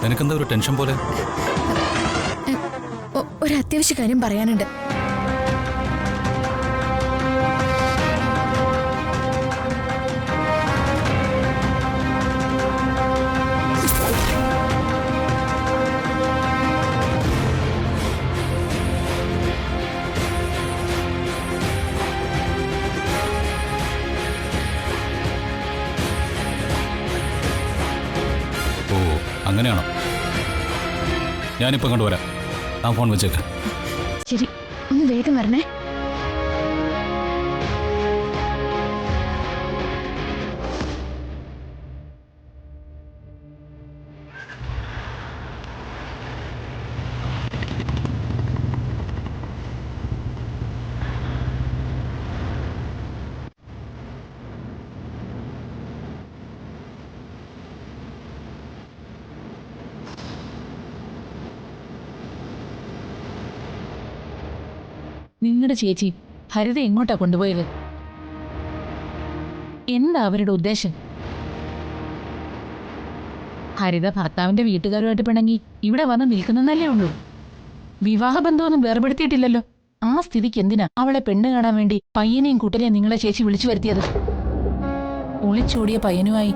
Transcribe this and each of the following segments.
നിനക്കെന്താ ഒരു ടെൻഷൻ പോലെ? ഒരു അത്യാവശ്യ കാര്യം പറയാനുണ്ട്. ഓ, അങ്ങനെയാണോ? ഞാനിപ്പോൾ കണ്ടുവരാം. ആ ഫോൺ വെച്ചേക്കാം. ശരി, ഒന്ന് വേഗം വരണേ. നിങ്ങളുടെ ചേച്ചി ഹരിത എങ്ങോട്ടാ കൊണ്ടുപോയത്? എന്താ അവരുടെ ഉദ്ദേശം? ഹരിത ഭർത്താവിന്റെ വീട്ടുകാരുമായിട്ട് പിണങ്ങി ഇവിടെ വന്ന് നിൽക്കുന്നല്ലേ ഉള്ളൂ. വിവാഹബന്ധമൊന്നും വേർപെടുത്തിയിട്ടില്ലല്ലോ. ആ സ്ഥിതിക്ക് എന്തിനാ അവളെ പെണ്ണ് കാണാൻ വേണ്ടി പയ്യനെയും കുട്ടനെയും നിങ്ങളെ ചേച്ചി വിളിച്ചു വരുത്തിയത്? ഒളിച്ചോടിയ പയ്യനുമായി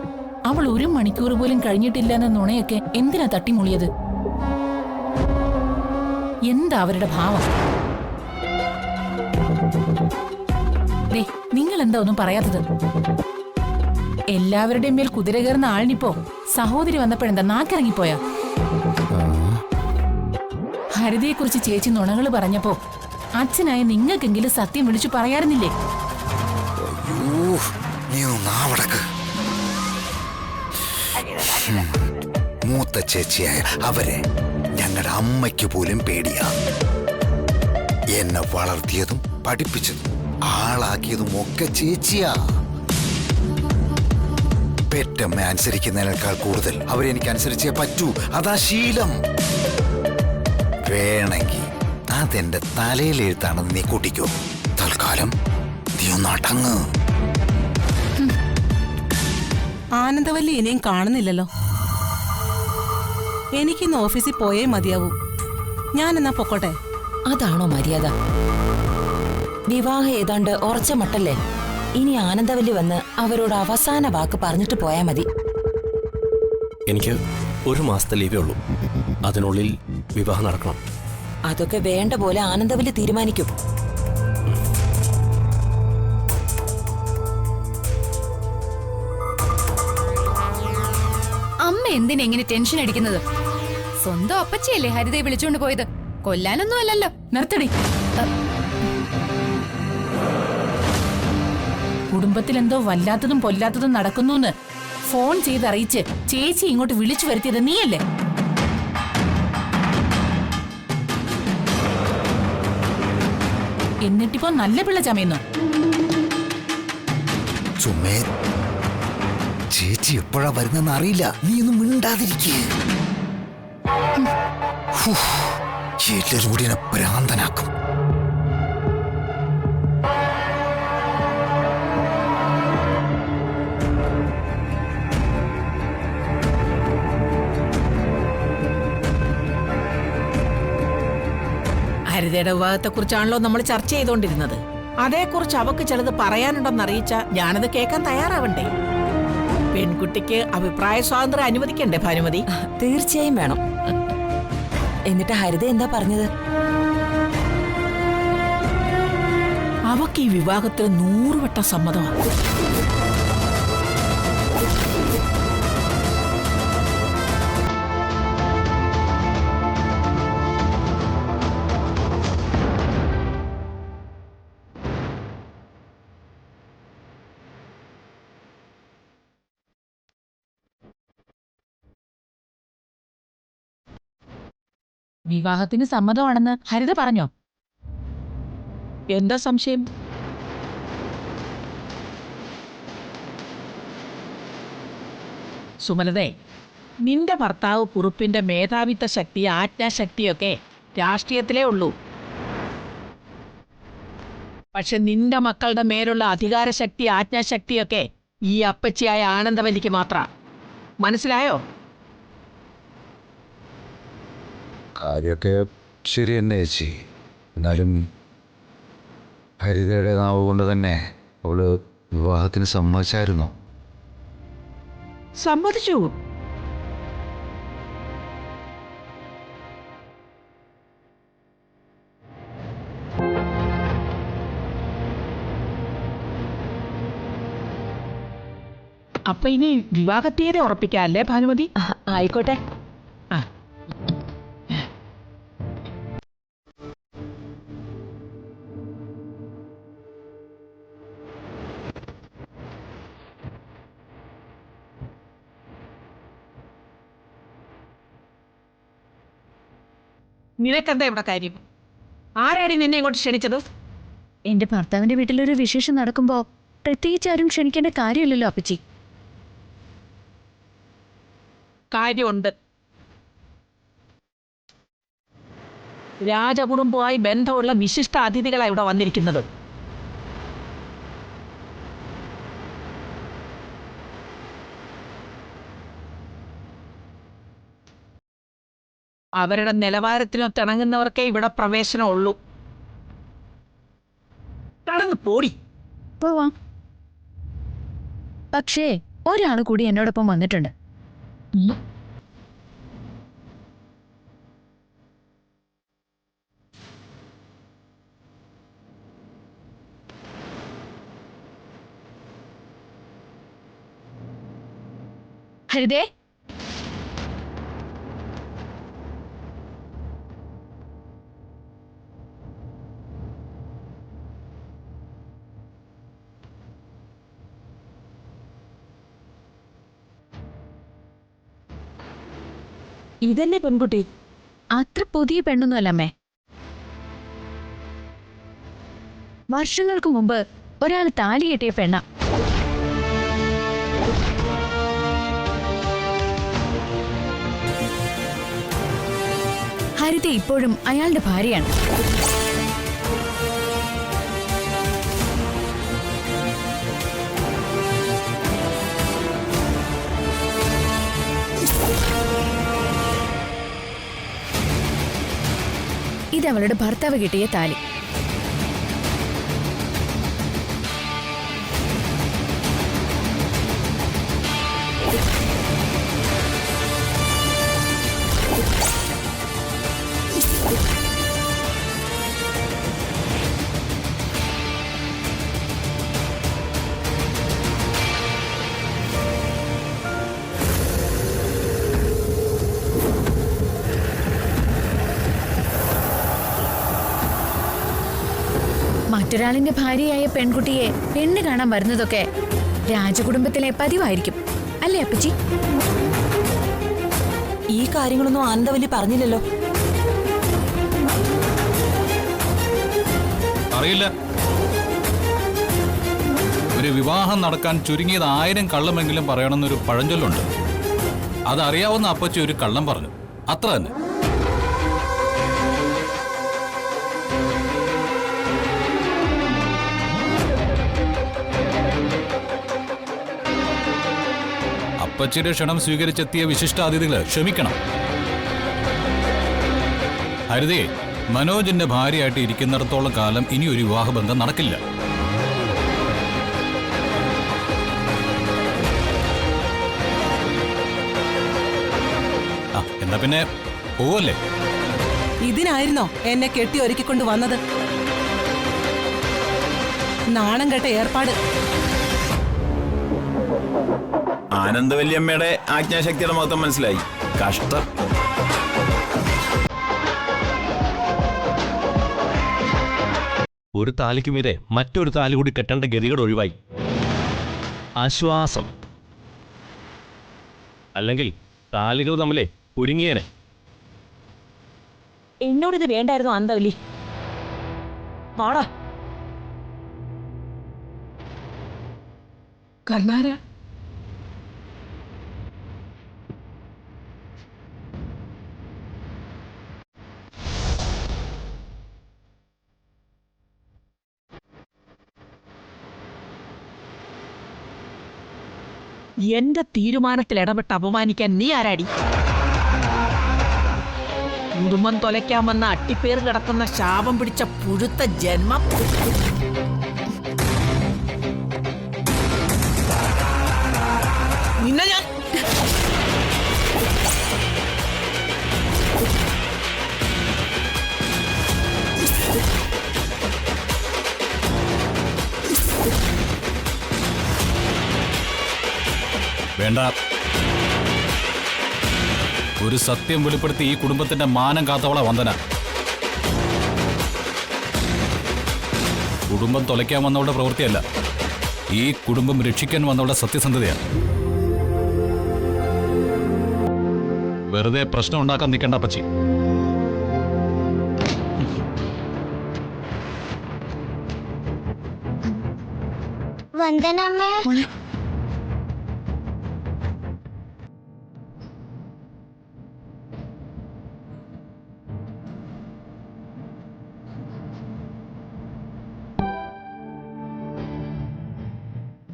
അവൾ 1 മണിക്കൂർ പോലും കഴിഞ്ഞിട്ടില്ല എന്ന നുണയൊക്കെ എന്തിനാ തട്ടിമുളിയത്? എന്താ അവരുടെ ഭാവം? നിങ്ങൾ എന്താ ഒന്നും പറയാത്തത്? എല്ലാവരുടെയും മേൽ കുതിര കയറുന്ന ആളിനിപ്പോ സഹോദരി വന്നപ്പോഴെന്താ നാക്കിറങ്ങിപ്പോയാ? ഹരിതയെക്കുറിച്ച് ചേച്ചി നുണകള് പറഞ്ഞപ്പോ അച്ഛനായ നിങ്ങൾക്കെങ്കിലും സത്യം വിളിച്ചു പറയാറുന്നില്ലേ? മൂത്ത ചേച്ചിയായ അവരെ ഞങ്ങളുടെ അമ്മയ്ക്ക് പോലും പേടിയാ. എന്നെ വളർത്തിയതും പഠിപ്പിച്ചതും ആളാക്കിയതും ഒക്കെ ചേച്ചിയാ. പെറ്റമ്മ അനുസരിക്കുന്നതിനേക്കാൾ കൂടുതൽ അവരെനിക്ക് അനുസരിച്ചേ പറ്റൂ. അതാ ശീലം. വേണമെങ്കിൽ അതെന്റെ തലയിലെഴുത്താണെന്ന് നീ കൂട്ടിക്കോ. തൽക്കാലം നീ ഒന്ന് അടങ്ങ്. ആനന്ദവല്ലി ഇനിയും കാണുന്നില്ലല്ലോ. എനിക്കിന്ന് ഓഫീസിൽ പോയേ മതിയാവൂ. ഞാൻ എന്നാ പൊക്കോട്ടെ. അതാണോ മര്യാദ? വിവാഹം ഏതാണ്ട് ഉറച്ച മട്ടല്ലേ. ഇനി ആനന്ദവല്ലി വന്ന് അവരോട് അവസാന വാക്ക് പറഞ്ഞിട്ട് പോയാൽ മതി. എനിക്ക് 1 മാസത്തെ ലീവേ ഉള്ളൂ. അതിനുള്ളിൽ വിവാഹം നടക്കണം. അതൊക്കെ വേണ്ട പോലെ ആനന്ദവല്ലി തീരുമാനിക്കും. അമ്മ എന്തിനെങ്ങനെ ടെൻഷൻ അടിക്കുന്നത്? സ്വന്തം അപ്പച്ചിയല്ലേ ഹരിതയെ വിളിച്ചോണ്ട് പോയത്, കൊല്ലാനൊന്നും അല്ലല്ലോ. നിർത്തടി. കുടുംബത്തിൽ എന്തോ വല്ലാത്തതും പൊല്ലാത്തതും നടക്കുന്നുന്ന് ഫോൺ ചെയ്ത് അറിയിച്ച് ചേച്ചി ഇങ്ങോട്ട് വിളിച്ചു വരുത്തിയത് നീയല്ലേ? എന്നിട്ടിപ്പോ നല്ല പിള്ള ചമയുന്നു. ചുമ്മേ, ചേച്ചി എപ്പോഴാ വരുന്നെന്ന് അറിയില്ല. നീ ഒന്നും മിണ്ടാതിരിക്കേ. എല്ലാരും കൂടി എന്നെ ഭ്രാന്തനാക്കും. ഹരിതയുടെ വിവാഹത്തെക്കുറിച്ചാണല്ലോ നമ്മൾ ചർച്ച ചെയ്തുകൊണ്ടിരുന്നത്. അതേക്കുറിച്ച് അവക്ക് ചിലത് പറയാനുണ്ടെന്നറിയിച്ച ഞാനത് കേൾക്കാൻ തയ്യാറാവണ്ടേ? പെൺകുട്ടിക്ക് അഭിപ്രായ സ്വാതന്ത്ര്യം അനുവദിക്കണ്ടേ ഭാനുമതി? തീർച്ചയായും വേണം. എന്നിട്ട് ഹരിത എന്താ പറഞ്ഞത്? അവക്ക് ഈ വിവാഹത്തിന് 100 വട്ടം സമ്മതമാണ്. വിവാഹത്തിന് സമ്മതമാണെന്ന് ഹരിത പറഞ്ഞോ? എന്താ സംശയം? സുമലതേ, നിന്റെ ഭർത്താവ് കുറുപ്പിന്റെ മേധാവിത്വ ശക്തി, ആജ്ഞാശക്തിയൊക്കെ രാഷ്ട്രീയത്തിലേ ഉള്ളൂ. പക്ഷെ നിന്റെ മക്കളുടെ മേലുള്ള അധികാരശക്തി, ആജ്ഞാശക്തിയൊക്കെ ഈ അപ്പച്ചിയായ ആനന്ദവല്ലിക്ക് മാത്രം. മനസ്സിലായോ? കാര്യമൊക്കെ ശരി തന്നെ ചേച്ചി. എന്നാലും ഹരിതയുടെ നാവ് കൊണ്ട് തന്നെ അവള് വിവാഹത്തിന് സമ്മതിച്ചായിരുന്നോ? സമ്മതിച്ചു. അപ്പൊ ഇനി വിവാഹത്തീയതി ഉറപ്പിക്കാം അല്ലേ ഭാനുമതി? ആയിക്കോട്ടെ. ആ. നിനക്കെന്താ ഇവിടെ കാര്യം? ആരാടി നിന്നെ ഇങ്ങോട്ട് ക്ഷണിച്ചത്? എന്റെ ഭർത്താവിന്റെ വീട്ടിലൊരു വിശേഷം നടക്കുമ്പോ പ്രത്യേകിച്ച് ആരും ക്ഷണിക്കേണ്ട കാര്യമില്ലല്ലോ അപ്പച്ചി. കാര്യമുണ്ട്. രാജകുടുംബവുമായി ബന്ധമുള്ള വിശിഷ്ട അതിഥികളാണ് ഇവിടെ വന്നിരിക്കുന്നത്. അവരുടെ നിലവാരത്തിനൊത്തിണങ്ങുന്നവർക്കേ ഇവിടെ പ്രവേശനമുള്ളൂ. കടന്നു പോടി. പോവാം. പക്ഷേ ഒരാൾ കൂടി എന്നോടൊപ്പം വന്നിട്ടുണ്ട്. ഹരിതേ, ഇതന്നെ പെൺകുട്ടി. അത്ര പുതിയ പെണ്ണൊന്നുമല്ല അമ്മേ. വർഷങ്ങൾക്ക് മുമ്പ് ഒരാൾ താലി കെട്ടിയ പെണ്ണ. ഹരിത ഇപ്പോഴും അയാളുടെ ഭാര്യയാണ്. ഇതവളുടെ ഭർത്താവ് കിട്ടിയ താലി. മറ്റൊരാളിന്റെ ഭാര്യയായ പെൺകുട്ടിയെ പെണ്ണ് കാണാൻ വരുന്നതൊക്കെ രാജകുടുംബത്തിലെ പതിവായിരിക്കും അല്ലേ അപ്പച്ചി? ഈ കാര്യങ്ങളൊന്നും ആനന്ദവല്ലി പറഞ്ഞില്ലല്ലോ. അറിയില്ല. ഒരു വിവാഹം നടക്കാൻ ചുരുങ്ങിയത് 1000 കള്ളമെങ്കിലും പറയണമെന്നൊരു പഴഞ്ചൊല്ലുണ്ട്. അതറിയാവുന്ന അപ്പച്ചി ഒരു കള്ളം പറഞ്ഞു, അത്ര തന്നെ. അപ്പച്ചിയുടെ ക്ഷണം സ്വീകരിച്ചെത്തിയ വിശിഷ്ട അതിഥികള് ക്ഷമിക്കണം. ഹരിതയെ മനോജിന്റെ ഭാര്യയായിട്ട് ഇരിക്കുന്നിടത്തോളം കാലം ഇനി ഒരു വിവാഹബന്ധം നടക്കില്ല. എന്നാ പിന്നെ പോവല്ലേ? ഇതിനായിരുന്നോ എന്നെ കെട്ടി ഒരുക്കിക്കൊണ്ട് വന്നത്? നാണം കെട്ട ഏർപ്പാട്. ആനന്ദവല്യമ്മയുടെ ആജ്ഞാശക്തിയുടെ മൊത്തം മനസ്സിലായി. കഷ്ടം. ഒരു താലിക്ക് മീതെ മറ്റൊരു താലി കൂടി കെട്ടേണ്ട ഗതികൾ ഒഴിവായി. ആശ്വാസം. അല്ലെങ്കിൽ താലികൾ തമ്മിലെ ഒരുങ്ങിയേനെ. എന്നോടിത് വേണ്ടായിരുന്നു ആനന്ദവല്ലി. വാടാ. കർണാര, എന്റെ തീരുമാനത്തിൽ ഇടപെട്ട് അപമാനിക്കാൻ നീ ആരാടി? കുടുംബം തൊലയ്ക്കാമെന്ന അട്ടിപ്പേർ കിടക്കുന്ന ശാപം പിടിച്ച പുഴുത്ത ജന്മം. നിന്നെ ഞാൻ വേണ്ട. ഒരു സത്യം വെളിപ്പെടുത്തി ഈ കുടുംബത്തിന്റെ മാനം കാത്തവളെ വന്ദന. കുടുംബം തൊലയ്ക്കാൻ വന്നവളുടെ പ്രവൃത്തിയല്ല, ഈ കുടുംബം രക്ഷിക്കാൻ വന്നവളുടെ സത്യസന്ധതയാണ്. വെറുതെ പ്രശ്നം ഉണ്ടാക്കാൻ നിൽക്കണ്ട അപ്പച്ചി. വന്ദനമ്മേ,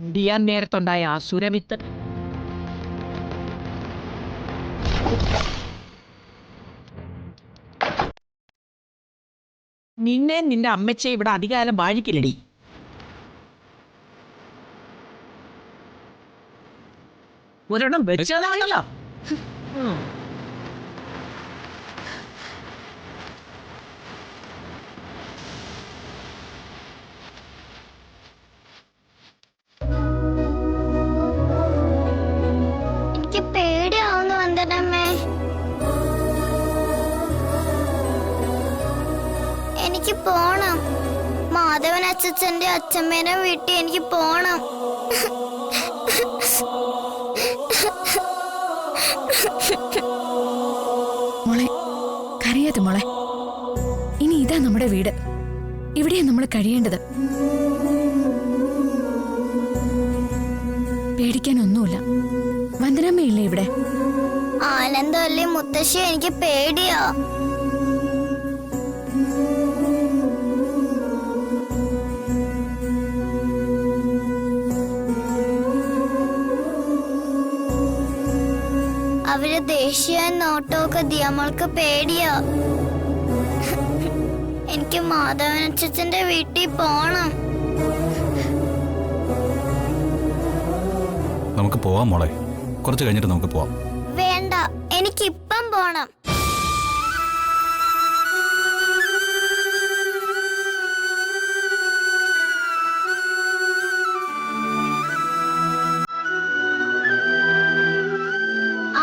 മുടിയാൻ നേരത്തുണ്ടായ അസുരവിത്ത് നിന്നെ നിന്റെ അമ്മച്ചെ ഇവിടെ അധികാലം വാഴിക്കില്ലടി. ഒരെണ്ണം വെച്ചതാണല്ലോ. എനിക്ക് പേടിയാവുന്നു വന്ദനമ്മേ. എനിക്ക് പോണം. മാധവൻ അച്ഛന്റെ അച്ഛമ്മേനെ വീട്ടിൽ എനിക്ക് പോണം. മോളെ കരയാതെ മോളെ. ഇനി ഇതാ നമ്മുടെ വീട്, ഇവിടെയാ നമ്മൾ കഴിയേണ്ടത്. പേടിക്കാനൊന്നുമില്ല. വന്ദനമ്മയില്ലേ ഇവിടെ? ആനന്ദമല്ലേ മുത്തശ്ശി, എനിക്ക് പേടിയാ. അവര് ദേശീയ നോട്ടമൊക്കെ നമ്മൾക്ക് പേടിയാ. എനിക്ക് മാധവനച്ഛന്റെ വീട്ടിൽ പോണം. നമുക്ക് പോവാം മോളെ, കുറച്ച് കഴിഞ്ഞിട്ട് നമുക്ക് പോവാം. വേണ്ട, എനിക്കിപ്പം പോണം.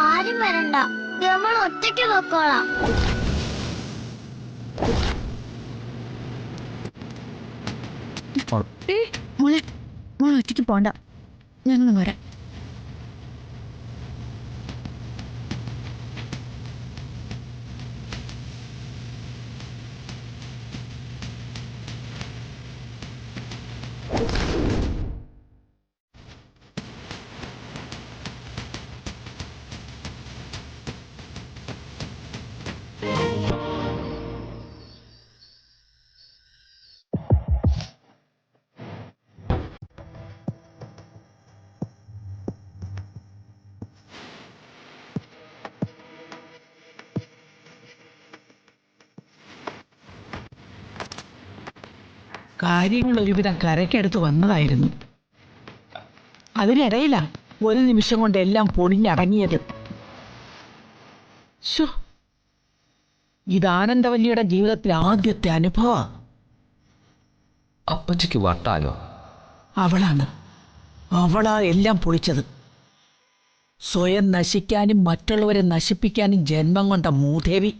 ആരും വരണ്ട, നമ്മൾ ഒറ്റയ്ക്ക് പൊക്കോളാം. മോളെ മോളെ ഒറ്റയ്ക്ക് പോണ്ട, ഞങ്ങൾ വരാം. കാര്യങ്ങൾ ഒരുവിധം കരയ്ക്കടുത്ത് വന്നതായിരുന്നു. അതിനിടയിലാ ഒരു നിമിഷം കൊണ്ട് എല്ലാം പൊളിഞ്ഞടങ്ങിയത്. ഇത് ആനന്ദവല്ലിയുടെ ജീവിതത്തിലെ ആദ്യത്തെ അനുഭവം. അപ്പച്ചിക്ക് വട്ടാലോ? അവളാ എല്ലാം പൊളിച്ചത്. സ്വയം നശിക്കാനും മറ്റുള്ളവരെ നശിപ്പിക്കാനും ജന്മം കൊണ്ട മൂദേവി.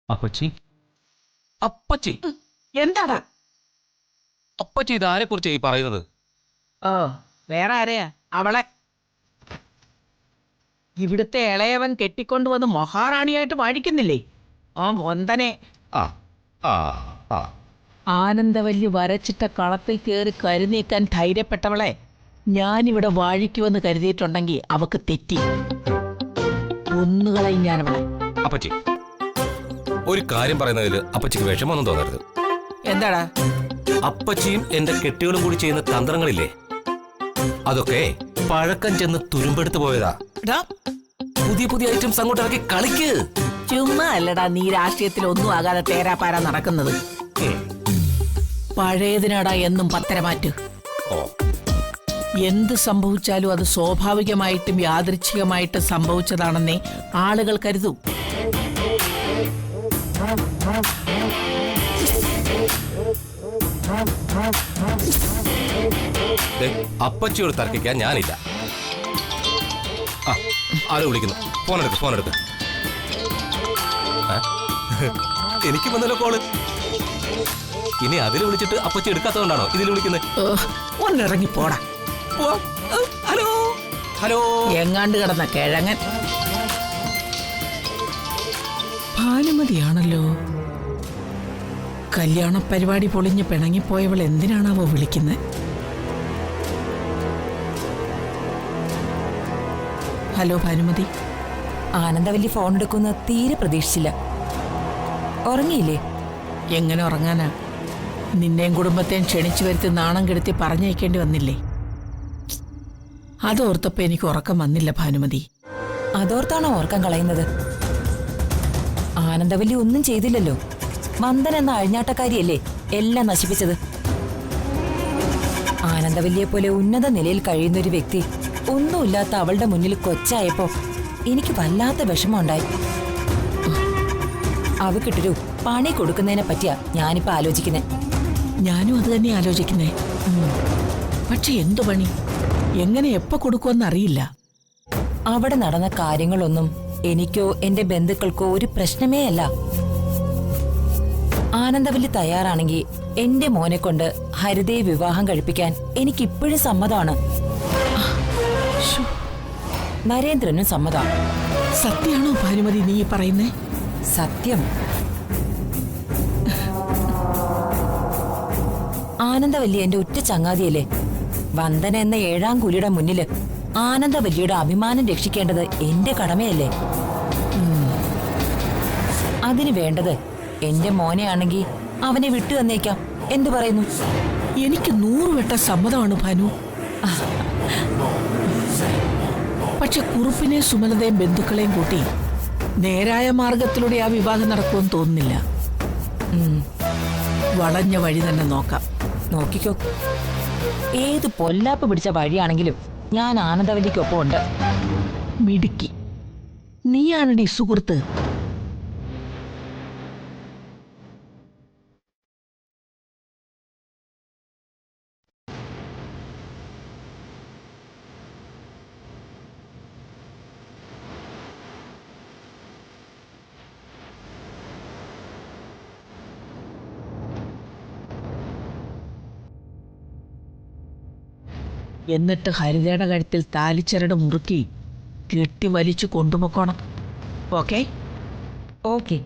അപ്പച്ചി അപ്പച്ചി എന്താടാ? അപ്പച്ചി ഇതാരെ കുറിച്ച് ഈ പറയുന്നത്? ഓ, വേറെ ആരെയാ? അവളെ. ഇവിടുത്തെ ഇളയവൻ കെട്ടിക്കൊണ്ടുവന്ന് മഹാറാണിയായിട്ട് വാഴിക്കുന്നില്ലേ ആ വന്ദനെ. ആനന്ദവല്ലി വരച്ചിട്ട കളത്തിൽ കയറി കരുനീക്കാൻ ധൈര്യപ്പെട്ടവളെ ഞാനിവിടെ വാഴിക്കുമെന്ന് കരുതിയിട്ടുണ്ടെങ്കിൽ അവക്ക് തെറ്റി. ഒന്നുകളയും ഞാനവളെ. അപ്പച്ചി ഒരു കാര്യം പറയുന്നതിൽ അപ്പച്ചിക്ക് വിഷമൊന്നും തോന്നരുത്. എന്താടാ? അപ്പച്ചിയും എന്റെ കെട്ടികളും കൂടി ചെയ്യുന്ന തന്ത്രങ്ങളില്ലേ, അതൊക്കെ പഴക്കം ചെന്ന് തുരുമ്പെടുത്ത് പോയതാ. പുതിയ പുതിയ ഐറ്റംസ് അങ്ങോട്ട് ഇറക്കി കളിക്ക്. ചുമ്മാ അല്ലടാ നീ രാഷ്ട്രീയത്തിൽ ഒന്നും ആകാതെ തേരാപ്പാര നടക്കുന്നത്. പഴയതിനാടാ എന്നും പത്തരമാറ്റ്. എന്ത് സംഭവിച്ചാലും അത് സ്വാഭാവികമായിട്ടും യാദൃച്ഛികമായിട്ടും സംഭവിച്ചതാണെന്നേ ആളുകൾ കരുതൂ. അപ്പച്ചിയോട് തർക്കിക്കാൻ ഞാനില്ല. ആര് വിളിക്കുന്നു? ഫോൺ എടുക്ക്. എനിക്ക് വന്നല്ലോ കോള്. ഇനി അതിൽ വിളിച്ചിട്ട് അപ്പച്ചി എടുക്കാത്തതുകൊണ്ടാണോ ഇതിൽ വിളിക്കുന്നത്? ഒന്നിറങ്ങി പോടാ. Hello hello. എങ്ങാണ്ട് കിടന്ന കിഴങ്ങൻ. ഭാനുമതിയാണല്ലോ. കല്യാണ പരിപാടി പൊളിഞ്ഞ് പിണങ്ങിപ്പോയവൾ എന്തിനാണാവോ വിളിക്കുന്നത്? ഹലോ ഭാനുമതി. ആനന്ദവല്ലി ഫോൺ എടുക്കുന്ന തീരെ പ്രതീക്ഷിച്ചില്ല. ഉറങ്ങിയില്ലേ? എങ്ങനെ ഉറങ്ങാനാ? നിന്നെയും കുടുംബത്തെയും ക്ഷണിച്ചു വരുത്തി നാണം കെടുത്തി പറഞ്ഞയക്കേണ്ടി വന്നില്ലേ? അതോർത്തപ്പോ എനിക്ക് ഉറക്കം വന്നില്ല ഭാനുമതി. അതോർത്താണോ ഓർക്കാൻ കളയുന്നത്? ആനന്ദവല്ലി ഒന്നും ചെയ്തില്ലല്ലോ. വന്ദൻ എന്ന അഴിഞ്ഞാട്ടക്കാരിയല്ലേ എല്ലാം നശിപ്പിച്ചത്. ആനന്ദവല്ലിയെ പോലെ ഉന്നത നിലയിൽ കഴിയുന്ന ഒരു വ്യക്തി ഒന്നുമില്ലാത്ത അവളുടെ മുന്നിൽ കൊച്ചായപ്പോ എനിക്ക് വല്ലാത്ത വിഷമമുണ്ടായി. അവക്കിട്ടൊരു പണി കൊടുക്കുന്നതിനെ പറ്റിയാ ഞാനിപ്പോ ആലോചിക്കുന്നേ. ഞാനും അത് തന്നെ ആലോചിക്കുന്നേ. പക്ഷെ എന്തു പണി, എങ്ങനെ എപ്പോ കൊടുക്കുമെന്ന് അറിയില്ല. അവിടെ നടന്ന കാര്യങ്ങളൊന്നും എനിക്കോ എന്റെ ബന്ധുക്കൾക്കോ ഒരു പ്രശ്നമേ അല്ല. ആനന്ദവല്ലി തയ്യാറാണെങ്കിൽ എന്റെ മോനെ കൊണ്ട് ഹരിതയെ വിവാഹം കഴിപ്പിക്കാൻ എനിക്കിപ്പോഴും സമ്മതമാണ്. നരേന്ദ്രനും സമ്മതമാണ്. സത്യമാണോ ഭാനുമതി നീ പറയുന്നേ? സത്യം. ആനന്ദവല്ലി എന്റെ ഉറ്റ ചങ്ങാതിയല്ലേ. വന്ദന എന്ന 7-ാം കൂലിയുടെ മുന്നില് ആനന്ദവല്ലിയുടെ അഭിമാനം രക്ഷിക്കേണ്ടത് എന്റെ കടമയല്ലേ. അതിന് വേണ്ടത് എന്റെ മോനെ ആണെങ്കിൽ അവനെ വിട്ടു തന്നേക്കാം. എന്തു പറയുന്നു? എനിക്ക് 100 വട്ടം സമ്മതമാണ് ഭാനു. പക്ഷെ കുറുപ്പിനെ സുമലതയും ബന്ധുക്കളെയും കൂട്ടി നേരായ മാർഗത്തിലൂടെ ആ വിവാഹം നടക്കുമെന്ന് തോന്നുന്നില്ല. വളഞ്ഞ വഴി തന്നെ നോക്കാം. നോക്കിക്കോ. ഏത് പൊല്ലാപ്പ് പിടിച്ച വഴിയാണെങ്കിലും ഞാൻ ആനന്ദവല്ലിക്കൊപ്പം ഉണ്ട്. മിടുക്കി നീയാണടി സുഹൃത്ത്. എന്നിട്ട് ഹരിതയുടെ കഴുത്തിൽ താലിച്ചരട് മുറുക്കി കെട്ടി വലിച്ചു കൊണ്ടുപോക്കണം. ഓക്കെ? ഓക്കെ.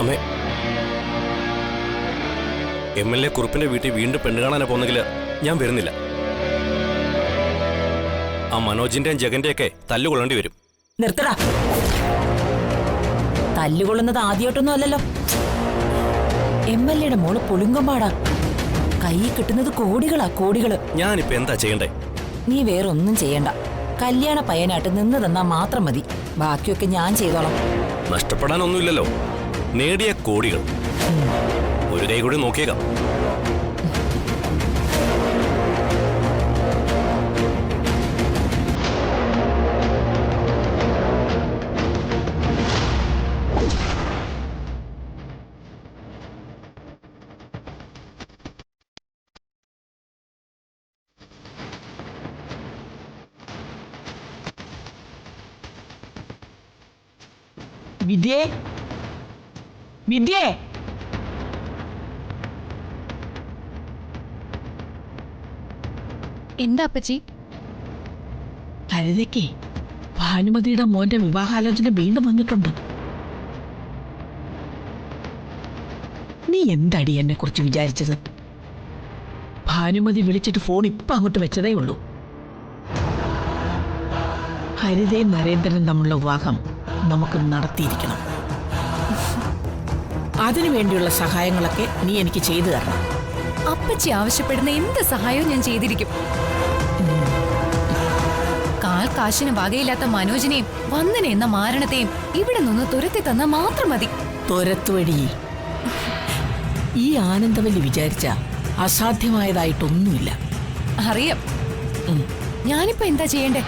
അമ്മേ, MLA കുറുപ്പിന്റെ വീട്ടിൽ വീണ്ടും പെണ്ണ് കാണാനാ പോകുന്നെങ്കിൽ ഞാൻ വരുന്നില്ല. ആ മനോജിന്റെയും ജഗന്റെയൊക്കെ തല്ലുകൊള്ളേണ്ടി വരും. നിർത്തടാ. തല്ലുകൊള്ളുന്നത് ആദ്യമായിട്ടൊന്നും അല്ലല്ലോ. MLAയുടെ മോള് പൊളിങ്കൊമ്പാടാ. കൈ കിട്ടുന്നത് കോടികള്. ഞാനിപ്പോ എന്താ ചെയ്യണ്ടേ? നീ വേറൊന്നും ചെയ്യണ്ട. കല്യാണ പയ്യനായിട്ട് നിന്ന് തന്നാ മാത്രം മതി. ബാക്കിയൊക്കെ ഞാൻ ചെയ്തോളാം. നഷ്ടപ്പെടാനൊന്നുമില്ലല്ലോ. നേടിയ കോടികൾ. ഒരു കൈ കൂടി നോക്കിയേക്കാം. വിദ്യേ, വിദ്യേ, എന്താ അപ്പച്ചി? ഹരിതയ്ക്ക് ഭാനുമതിയുടെ മോന്റെ വിവാഹാലോചന വീണ്ടും വന്നിട്ടുണ്ട്. നീ എന്താടി എന്നെ കുറിച്ച് വിചാരിച്ചത്? ഭാനുമതി വിളിച്ചിട്ട് ഫോൺ ഇപ്പൊ അങ്ങോട്ട് വെച്ചതേ ഉള്ളൂ. ഹരിതയും നരേന്ദ്രനും തമ്മിലുള്ള വിവാഹം നമുക്ക് നടത്തിയിരിക്കണം. അതിനുവേണ്ടിയുള്ള സഹായങ്ങളൊക്കെ നീ എനിക്ക് ചെയ്തു തരണം. അപ്പച്ചി ആവശ്യപ്പെടുന്ന എന്ത് സഹായവും ഞാൻ ചെയ്തിരിക്കും. കാൽ കാശിന് വകയില്ലാത്ത മനോജിനെയും വന്ദന എന്ന മാരണത്തെയും ഇവിടെ നിന്ന് തുരത്തി തന്നാൽ മാത്രം മതി. തുരത്തുവടി. ഈ ആനന്ദവല്ലി വിചാരിച്ച അസാധ്യമായതായിട്ടൊന്നുമില്ല. അറിയാം. ഞാനിപ്പോ എന്താ ചെയ്യണ്ടേ?